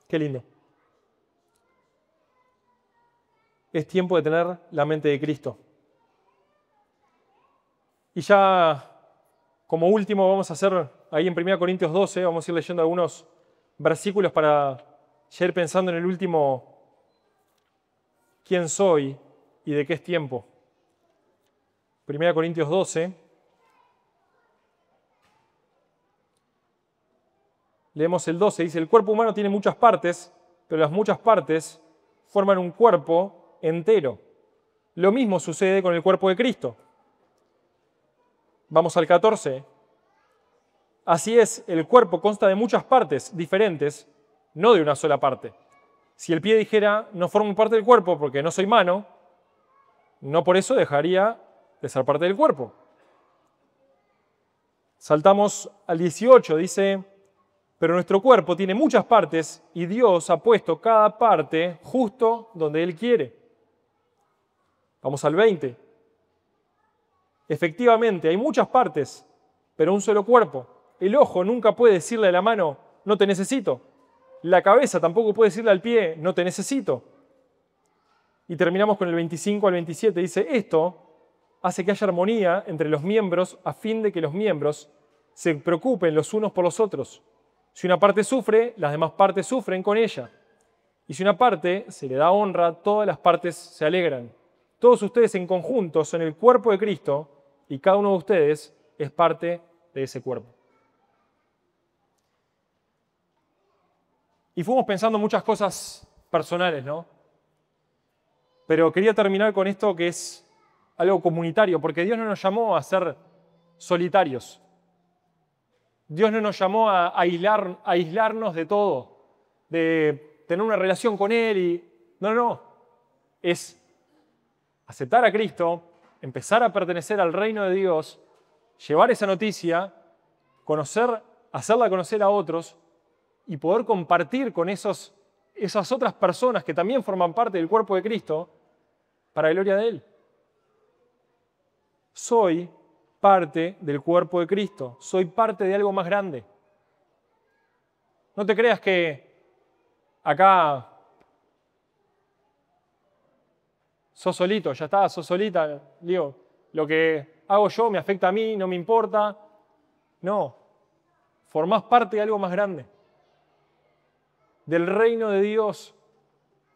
Qué lindo. Es tiempo de tener la mente de Cristo. Y ya como último vamos a hacer ahí en 1 Corintios 12, vamos a ir leyendo algunos versículos para ya ir pensando en el último, quién soy y de qué es tiempo. 1 Corintios 12. Leemos el 12, dice, el cuerpo humano tiene muchas partes, pero las muchas partes forman un cuerpo entero. Lo mismo sucede con el cuerpo de Cristo. Vamos al 14. Así es, el cuerpo consta de muchas partes diferentes, no de una sola parte. Si el pie dijera, no formo parte del cuerpo porque no soy mano, no por eso dejaría de ser parte del cuerpo. Saltamos al 18, dice, pero nuestro cuerpo tiene muchas partes y Dios ha puesto cada parte justo donde Él quiere. Vamos al 20. Efectivamente, hay muchas partes, pero un solo cuerpo. El ojo nunca puede decirle a la mano, no te necesito. La cabeza tampoco puede decirle al pie, no te necesito. Y terminamos con el 25 al 27. Dice, esto hace que haya armonía entre los miembros a fin de que los miembros se preocupen los unos por los otros. Si una parte sufre, las demás partes sufren con ella. Y si una parte se le da honra, todas las partes se alegran. Todos ustedes en conjunto son el cuerpo de Cristo y cada uno de ustedes es parte de ese cuerpo. Y fuimos pensando muchas cosas personales, ¿no? Pero quería terminar con esto que es algo comunitario, porque Dios no nos llamó a ser solitarios. Dios no nos llamó a aislarnos de todo, de tener una relación con Él y... No. Es aceptar a Cristo, empezar a pertenecer al reino de Dios, llevar esa noticia, hacerla conocer a otros y poder compartir con esas otras personas que también forman parte del cuerpo de Cristo para la gloria de Él. Soy parte del cuerpo de Cristo, soy parte de algo más grande. No te creas que acá sos solito, ya está, sos solita. Digo, lo que hago yo me afecta a mí, no me importa. No, formás parte de algo más grande. Del reino de Dios,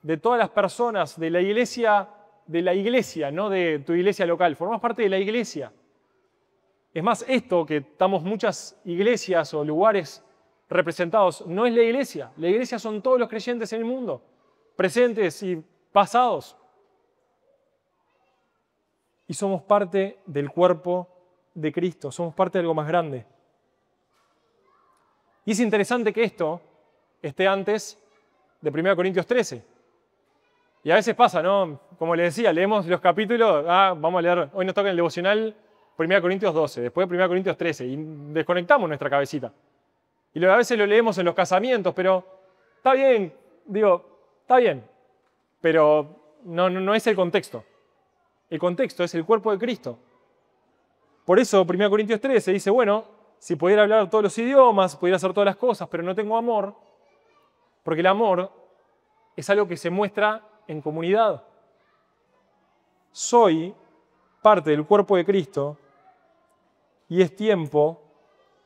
de todas las personas, de la iglesia, no de tu iglesia local. Formás parte de la iglesia. Es más, esto que estamos muchas iglesias o lugares representados, no es la iglesia. La iglesia son todos los creyentes en el mundo, presentes y pasados. Y somos parte del cuerpo de Cristo, somos parte de algo más grande. Y es interesante que esto esté antes de 1 Corintios 13. Y a veces pasa, ¿no? Como les decía, leemos los capítulos, vamos a leer, hoy nos toca el devocional 1 Corintios 12, después 1 Corintios 13, y desconectamos nuestra cabecita. Y a veces lo leemos en los casamientos, pero está bien, está bien, pero no es el contexto. El contexto es el cuerpo de Cristo. Por eso 1 Corintios 13 dice, bueno, si pudiera hablar todos los idiomas, pudiera hacer todas las cosas, pero no tengo amor, porque el amor es algo que se muestra en comunidad. Soy parte del cuerpo de Cristo y es tiempo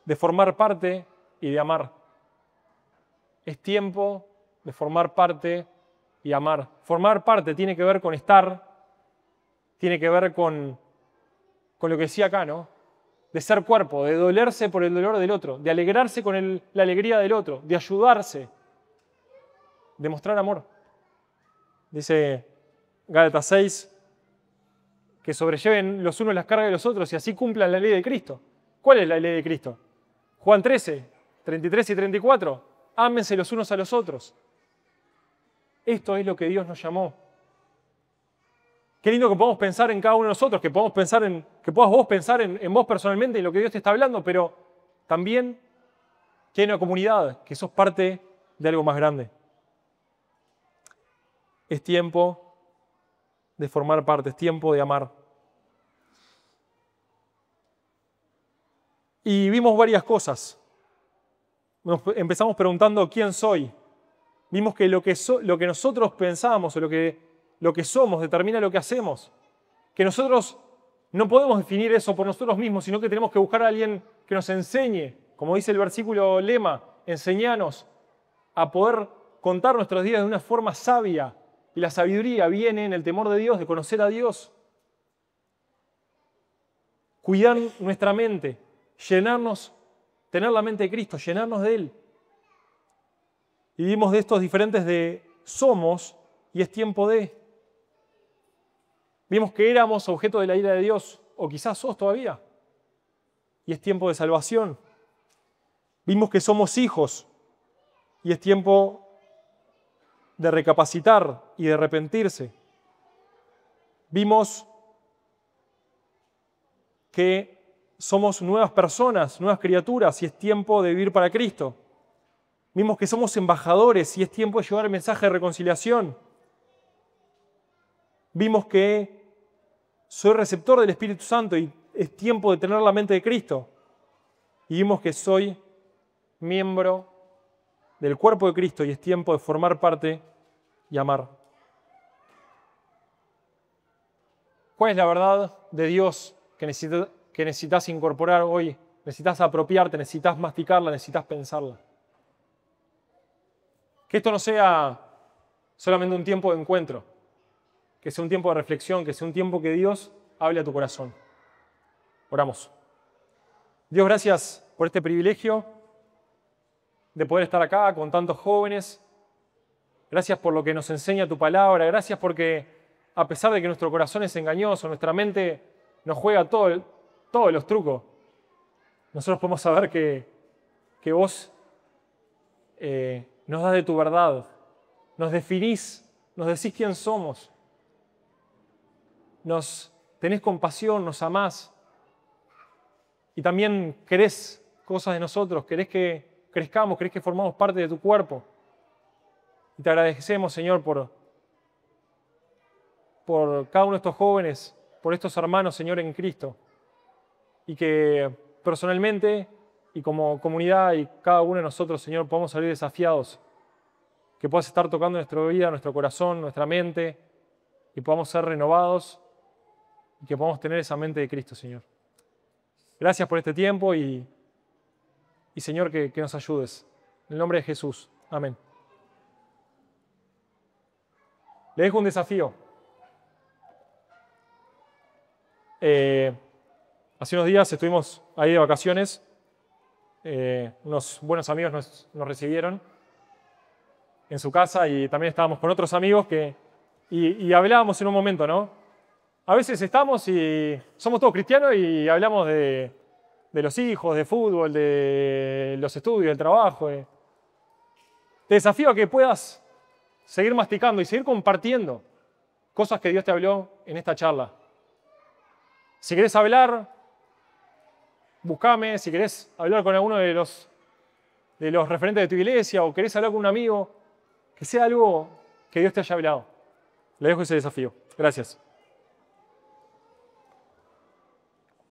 de formar parte y de amar. Es tiempo de formar parte y amar. Formar parte tiene que ver con estar, tiene que ver con lo que decía acá, ¿no? De ser cuerpo, de dolerse por el dolor del otro, de alegrarse con la alegría del otro, de ayudarse, de mostrar amor. Dice Gálatas 6, que sobrelleven los unos las cargas de los otros y así cumplan la ley de Cristo. ¿Cuál es la ley de Cristo? Juan 13, 33 y 34. Ámense los unos a los otros. Esto es lo que Dios nos llamó. Qué lindo que podamos pensar en cada uno de nosotros, que puedas vos pensar en vos personalmente, en lo que Dios te está hablando, pero también que hay una comunidad, que sos parte de algo más grande. Es tiempo de formar parte, es tiempo de amar. Y vimos varias cosas. Empezamos preguntando quién soy. Vimos que lo que nosotros pensamos o lo que somos determina lo que hacemos. Que nosotros no podemos definir eso por nosotros mismos, sino que tenemos que buscar a alguien que nos enseñe, como dice el versículo lema, enseñanos a poder contar nuestros días de una forma sabia. Y la sabiduría viene en el temor de Dios, de conocer a Dios. Cuidar nuestra mente, llenarnos, tener la mente de Cristo, llenarnos de Él. Y vimos de estos diferentes de somos y es tiempo de. Vimos que éramos objeto de la ira de Dios, o quizás sos todavía, y es tiempo de salvación. Vimos que somos hijos y es tiempo de recapacitar y de arrepentirse. Vimos que somos nuevas personas, nuevas criaturas y es tiempo de vivir para Cristo. Vimos que somos embajadores y es tiempo de llevar el mensaje de reconciliación. Vimos que soy receptor del Espíritu Santo y es tiempo de tener la mente de Cristo. Y vimos que soy miembro del cuerpo de Cristo y es tiempo de formar parte y amar. ¿Cuál es la verdad de Dios que necesitas incorporar hoy? Necesitas apropiarte, necesitas masticarla, necesitas pensarla. Que esto no sea solamente un tiempo de encuentro, que sea un tiempo de reflexión, que sea un tiempo que Dios hable a tu corazón. Oramos. Dios, gracias por este privilegio de poder estar acá con tantos jóvenes. Gracias por lo que nos enseña tu palabra. Gracias porque, a pesar de que nuestro corazón es engañoso, nuestra mente nos juega todos los trucos, nosotros podemos saber que vos nos das de tu verdad, nos definís, nos decís quién somos, nos tenés compasión, nos amás y también querés cosas de nosotros, querés que crezcamos, querés que formamos parte de tu cuerpo. Y te agradecemos, Señor, por cada uno de estos jóvenes, por estos hermanos, Señor, en Cristo. Y que personalmente y como comunidad y cada uno de nosotros, Señor, podamos salir desafiados. Que puedas estar tocando nuestra vida, nuestro corazón, nuestra mente, y podamos ser renovados y que podamos tener esa mente de Cristo, Señor. Gracias por este tiempo y Señor, que nos ayudes. En el nombre de Jesús. Amén. Le dejo un desafío. Hace unos días estuvimos ahí de vacaciones. Unos buenos amigos nos recibieron en su casa y también estábamos con otros amigos y hablábamos en un momento, ¿no? A veces estamos y somos todos cristianos y hablamos de los hijos, de fútbol, de los estudios, del trabajo. Te desafío a que puedas seguir masticando y seguir compartiendo cosas que Dios te habló en esta charla. Si querés hablar, buscame. Si querés hablar con alguno de los referentes de tu iglesia o querés hablar con un amigo, que sea algo que Dios te haya hablado. Le dejo ese desafío. Gracias.